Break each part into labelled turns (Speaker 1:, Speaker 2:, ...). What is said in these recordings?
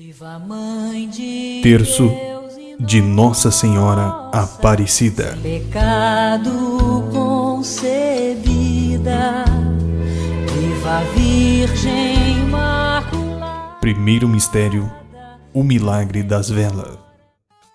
Speaker 1: Viva Mãe de
Speaker 2: Terço
Speaker 1: Deus
Speaker 2: de Nossa Senhora Aparecida.
Speaker 1: Pecado concebida, viva a Virgem Imaculada.
Speaker 2: Primeiro mistério, o milagre das velas.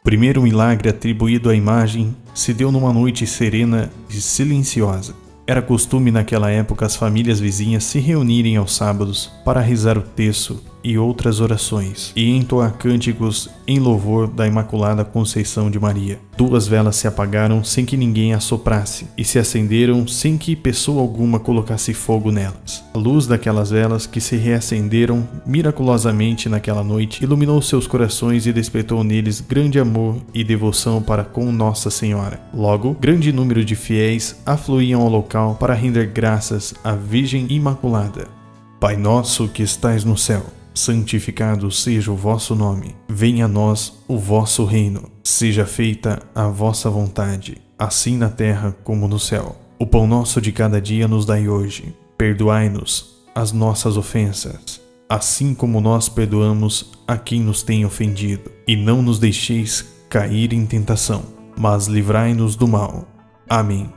Speaker 2: Primeiro milagre atribuído à imagem se deu numa noite serena e silenciosa. Era costume naquela época as famílias vizinhas se reunirem aos sábados para rezar o terço e outras orações e entoar cânticos em louvor da Imaculada Conceição de Maria. 2 velas se apagaram sem que ninguém as soprasse e se acenderam sem que pessoa alguma colocasse fogo nelas. A luz daquelas velas que se reacenderam miraculosamente naquela noite iluminou seus corações e despertou neles grande amor e devoção para com Nossa Senhora. Logo, grande número de fiéis afluíam ao local para render graças à Virgem Imaculada. Pai nosso que estais no céu, santificado seja o vosso nome. Venha a nós o vosso reino. Seja feita a vossa vontade, assim na terra como no céu. O pão nosso de cada dia nos dai hoje. Perdoai-nos as nossas ofensas, assim como nós perdoamos a quem nos tem ofendido. E não nos deixeis cair em tentação, mas livrai-nos do mal. Amém.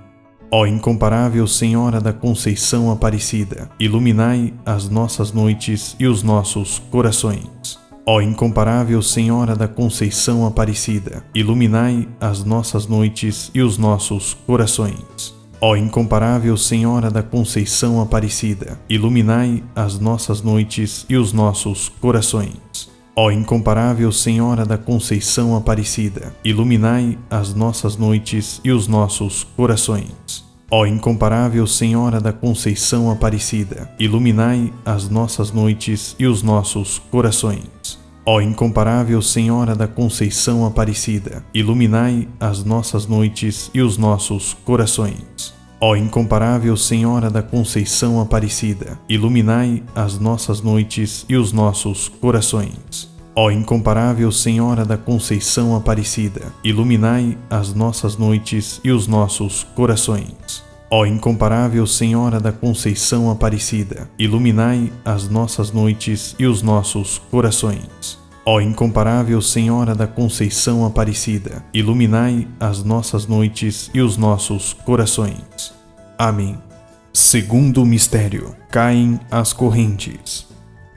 Speaker 2: Ó incomparável Senhora da Conceição Aparecida, iluminai as nossas noites e os nossos corações. Ó incomparável Senhora da Conceição Aparecida, iluminai as nossas noites e os nossos corações. Ó incomparável Senhora da Conceição Aparecida, iluminai as nossas noites e os nossos corações. Ó incomparável Senhora da Conceição Aparecida, iluminai as nossas noites e os nossos corações. Ó incomparável Senhora da Conceição Aparecida, iluminai as nossas noites e os nossos corações. Ó incomparável Senhora da Conceição Aparecida, iluminai as nossas noites e os nossos corações. Ó incomparável Senhora da Conceição Aparecida, iluminai as nossas noites e os nossos corações. Ó incomparável Senhora da Conceição Aparecida, iluminai as nossas noites e os nossos corações. Ó incomparável Senhora da Conceição Aparecida, iluminai as nossas noites e os nossos corações. Ó incomparável Senhora da Conceição Aparecida, iluminai as nossas noites e os nossos corações. Amém. Segundo mistério, caem as correntes.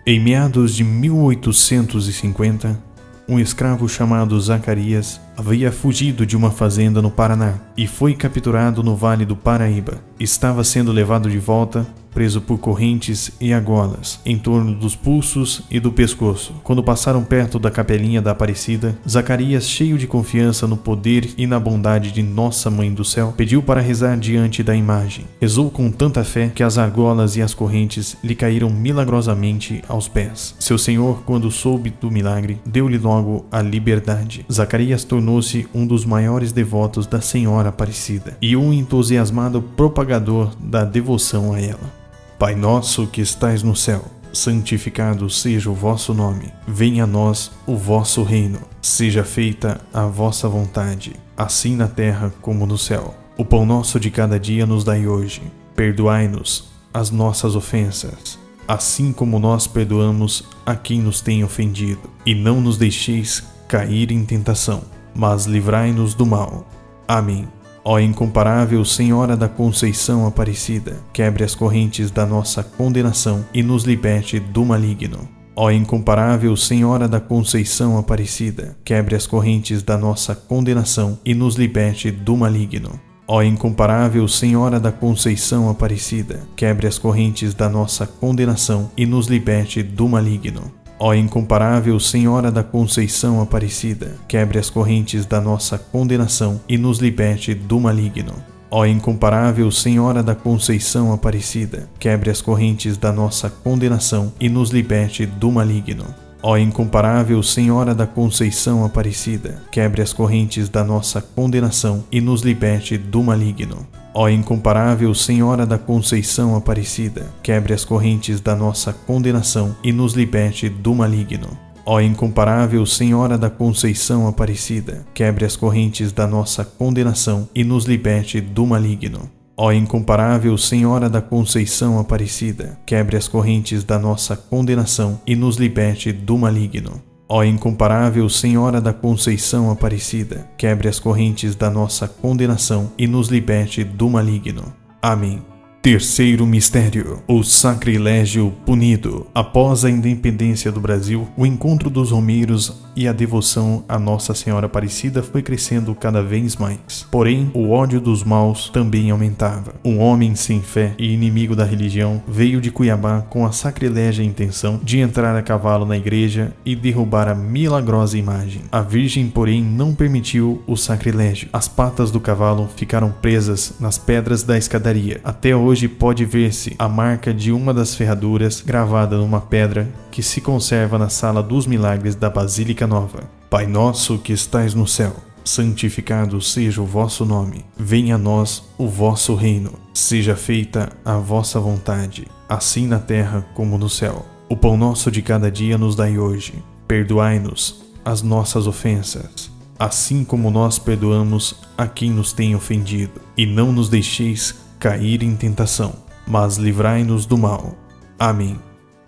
Speaker 2: Em meados de 1850, um escravo chamado Zacarias havia fugido de uma fazenda no Paraná e foi capturado no Vale do Paraíba. Estava sendo levado de volta, preso por correntes e argolas em torno dos pulsos e do pescoço. Quando passaram perto da capelinha da Aparecida, Zacarias, cheio de confiança no poder e na bondade de Nossa Mãe do Céu, pediu para rezar diante da imagem. Rezou com tanta fé que as argolas e as correntes lhe caíram milagrosamente aos pés. Seu senhor, quando soube do milagre, deu-lhe logo a liberdade. Zacarias tornou-se um dos maiores devotos da Senhora Aparecida e um entusiasmado propagador da devoção a ela. Pai nosso que estais no céu, santificado seja o vosso nome. Venha a nós o vosso reino. Seja feita a vossa vontade, assim na terra como no céu. O pão nosso de cada dia nos dai hoje. Perdoai-nos as nossas ofensas, assim como nós perdoamos a quem nos tem ofendido. E não nos deixeis cair em tentação, mas livrai-nos do mal. Amém. Ó incomparável Senhora da Conceição Aparecida, quebre as correntes da nossa condenação e nos liberte do maligno. Ó incomparável Senhora da Conceição Aparecida, quebre as correntes da nossa condenação e nos liberte do maligno. Ó incomparável Senhora da Conceição Aparecida, quebre as correntes da nossa condenação e nos liberte do maligno. Ó incomparável Senhora da Conceição Aparecida, quebre as correntes da nossa condenação e nos liberte do maligno. Ó incomparável Senhora da Conceição Aparecida, quebre as correntes da nossa condenação e nos liberte do maligno. Ó incomparável Senhora da Conceição Aparecida, quebre as correntes da nossa condenação e nos liberte do maligno. Ó incomparável Senhora da Conceição Aparecida, quebre as correntes da nossa condenação e nos liberte do maligno. Ó incomparável Senhora da Conceição Aparecida, quebre as correntes da nossa condenação e nos liberte do maligno. Ó incomparável Senhora da Conceição Aparecida, quebre as correntes da nossa condenação e nos liberte do maligno. Ó incomparável Senhora da Conceição Aparecida, quebre as correntes da nossa condenação e nos liberte do maligno. Amém. Terceiro mistério, o sacrilégio punido. Após a independência do Brasil, o encontro dos romeiros e a devoção a Nossa Senhora Aparecida foi crescendo cada vez mais. Porém, o ódio dos maus também aumentava. Um homem sem fé e inimigo da religião veio de Cuiabá com a sacrilégia intenção de entrar a cavalo na igreja e derrubar a milagrosa imagem. A Virgem, porém, não permitiu o sacrilégio. As patas do cavalo ficaram presas nas pedras da escadaria. Até hoje pode ver-se a marca de uma das ferraduras gravada numa pedra que se conserva na Sala dos Milagres da Basílica Nova. Pai nosso que estais no céu, santificado seja o vosso nome. Venha a nós o vosso reino. Seja feita a vossa vontade, assim na terra como no céu. O pão nosso de cada dia nos dai hoje. Perdoai-nos as nossas ofensas, assim como nós perdoamos a quem nos tem ofendido. E não nos deixeis cair em tentação, mas livrai-nos do mal. Amém.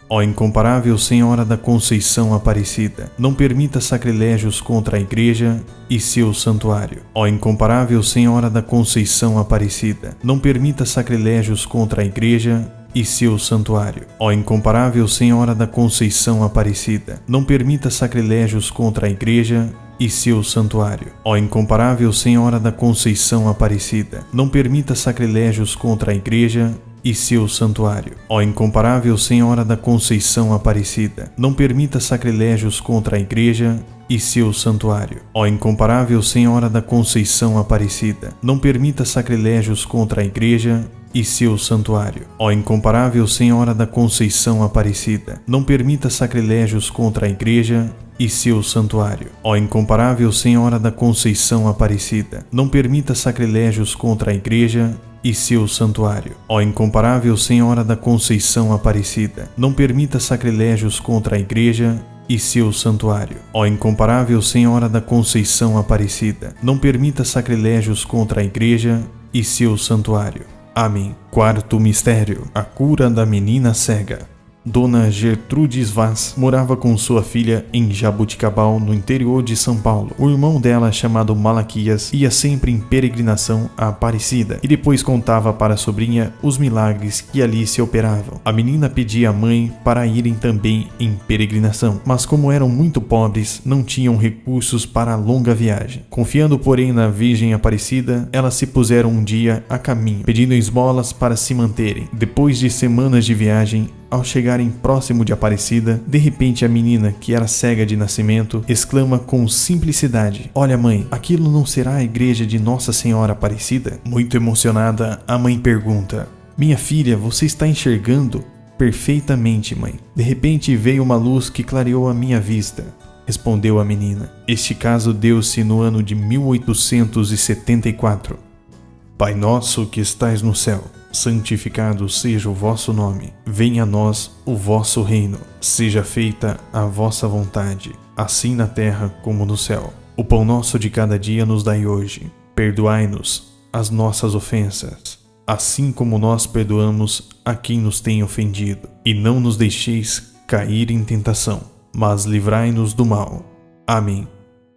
Speaker 2: Ó incomparável Senhora da Conceição Aparecida, não permita sacrilégios contra a Igreja e seu santuário. Ó incomparável Senhora da Conceição Aparecida, não permita sacrilégios contra a Igreja e seu santuário. Ó incomparável Senhora da Conceição Aparecida, não permita sacrilégios contra a Igreja e seu santuário. Ó incomparável Senhora da Conceição Aparecida, não permita sacrilégios contra a Igreja e seu santuário. Ó incomparável Senhora da Conceição Aparecida, não permita sacrilégios contra a Igreja e seu santuário. Ó incomparável Senhora da Conceição Aparecida, não permita sacrilégios contra a Igreja e seu santuário. Ó incomparável Senhora da Conceição Aparecida, não permita sacrilégios contra a Igreja e seu santuário. Ó incomparável Senhora da Conceição Aparecida, não permita sacrilégios contra a Igreja e seu santuário. Ó incomparável Senhora da Conceição Aparecida, não permita sacrilégios contra a Igreja e seu santuário. Ó incomparável Senhora da Conceição Aparecida, não permita sacrilégios contra a Igreja e seu santuário. Amém. Quarto mistério, a cura da menina cega. Dona Gertrudes Vaz morava com sua filha em Jabuticabal, no interior de São Paulo. O irmão dela, chamado Malaquias, ia sempre em peregrinação à Aparecida e depois contava para a sobrinha os milagres que ali se operavam. A menina pedia à mãe para irem também em peregrinação, mas como eram muito pobres, não tinham recursos para a longa viagem. Confiando, porém, na Virgem Aparecida, elas se puseram um dia a caminho, pedindo esmolas para se manterem. Depois de semanas de viagem, ao chegarem próximo de Aparecida, de repente a menina, que era cega de nascimento, exclama com simplicidade: "Olha, mãe, aquilo não será a igreja de Nossa Senhora Aparecida?" Muito emocionada, a mãe pergunta: "Minha filha, você está enxergando?" "Perfeitamente, mãe. De repente veio uma luz que clareou a minha vista", respondeu a menina. Este caso deu-se no ano de 1874. Pai nosso que estais no céu, santificado seja o vosso nome. Venha a nós o vosso reino. Seja feita a vossa vontade, assim na terra como no céu. O pão nosso de cada dia nos dai hoje. Perdoai-nos as nossas ofensas, assim como nós perdoamos a quem nos tem ofendido. E não nos deixeis cair em tentação, mas livrai-nos do mal. Amém.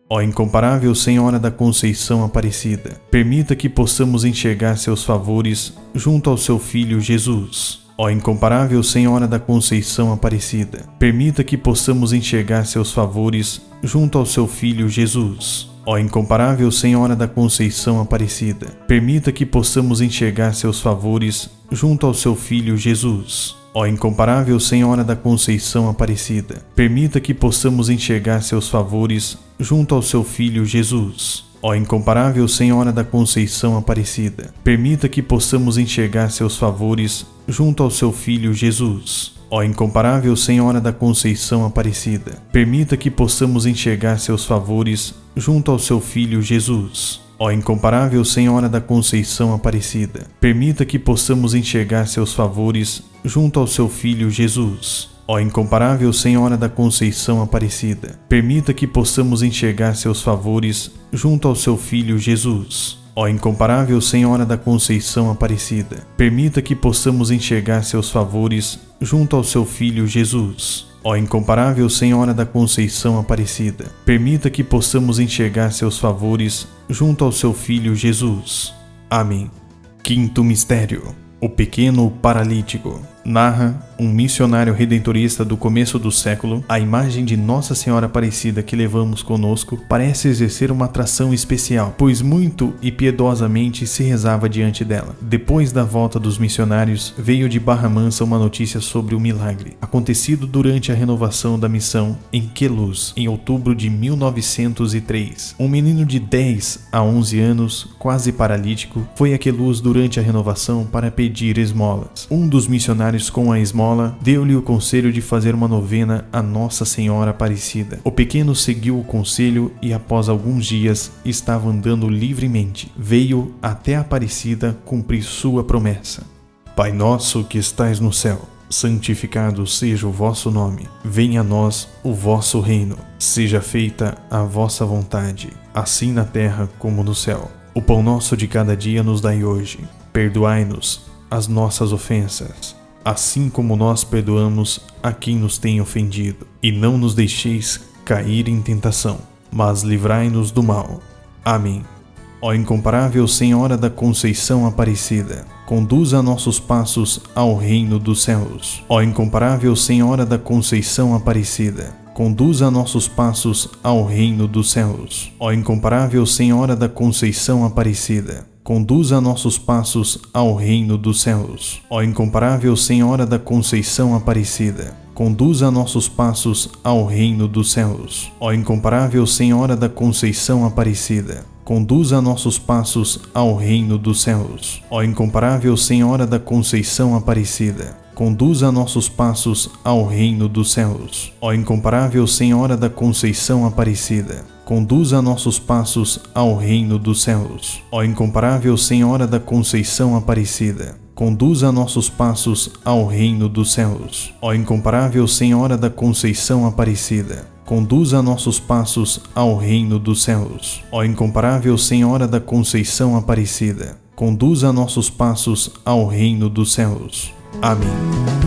Speaker 2: Ó incomparável Senhora da Conceição Aparecida, permita que possamos enxergar seus favores junto ao seu Filho Jesus. Ó incomparável Senhora da Conceição Aparecida, permita que possamos enxergar seus favores junto ao seu Filho Jesus. Ó incomparável Senhora da Conceição Aparecida, permita que possamos enxergar seus favores junto ao seu Filho Jesus. Ó incomparável Senhora da Conceição Aparecida, permita que possamos enxergar seus favores junto ao seu Filho Jesus. Ó incomparável Senhora da Conceição Aparecida, permita que possamos enxergar seus favores junto ao seu Filho Jesus. Ó incomparável Senhora da Conceição Aparecida, permita que possamos enxergar seus favores junto ao seu Filho Jesus. Ó incomparável Senhora da Conceição Aparecida, permita que possamos enxergar seus favores junto ao seu Filho Jesus. Ó incomparável Senhora da Conceição Aparecida, permita que possamos enxergar seus favores junto ao seu Filho Jesus. Ó incomparável Senhora da Conceição Aparecida, permita que possamos enxergar seus favores junto ao seu Filho Jesus. Ó incomparável Senhora da Conceição Aparecida, permita que possamos enxergar seus favores junto ao seu Filho Jesus. Amém. Quinto mistério: o pequeno paralítico. Narra um missionário redentorista do começo do século. A imagem de Nossa Senhora Aparecida que levamos conosco parece exercer uma atração especial, pois muito e piedosamente se rezava diante dela. Depois da volta dos missionários, veio de Barra Mansa uma notícia sobre o milagre, acontecido durante a renovação da missão em Queluz, em outubro de 1903. Um menino de 10 a 11 anos, quase paralítico, foi a Queluz durante a renovação para pedir esmolas. Um dos missionários, com a esmola, deu-lhe o conselho de fazer uma novena a Nossa Senhora Aparecida. O pequeno seguiu o conselho e, após alguns dias, estava andando livremente. Veio até a Aparecida cumprir sua promessa. Pai nosso que estais no céu, santificado seja o vosso nome. Venha a nós o vosso reino. Seja feita a vossa vontade, assim na terra como no céu. O pão nosso de cada dia nos dai hoje. Perdoai-nos as nossas ofensas, assim como nós perdoamos a quem nos tem ofendido. E não nos deixeis cair em tentação, mas livrai-nos do mal. Amém. Ó incomparável Senhora da Conceição Aparecida, conduza nossos passos ao reino dos céus. Ó incomparável Senhora da Conceição Aparecida, conduza nossos passos ao reino dos céus. Ó incomparável Senhora da Conceição Aparecida, conduza nossos passos ao reino dos céus. Ó incomparável Senhora da Conceição Aparecida, conduza nossos passos ao reino dos céus. Ó incomparável Senhora da Conceição Aparecida, conduza nossos passos ao reino dos céus. Ó incomparável Senhora da Conceição Aparecida, conduza nossos passos ao reino dos céus. Ó incomparável Senhora da Conceição Aparecida, conduza nossos passos ao reino dos céus. Ó incomparável Senhora da Conceição Aparecida, conduza nossos passos ao reino dos céus. Ó incomparável Senhora da Conceição Aparecida, conduza nossos passos ao reino dos céus. Ó incomparável Senhora da Conceição Aparecida, conduza nossos passos ao reino dos céus. Amém.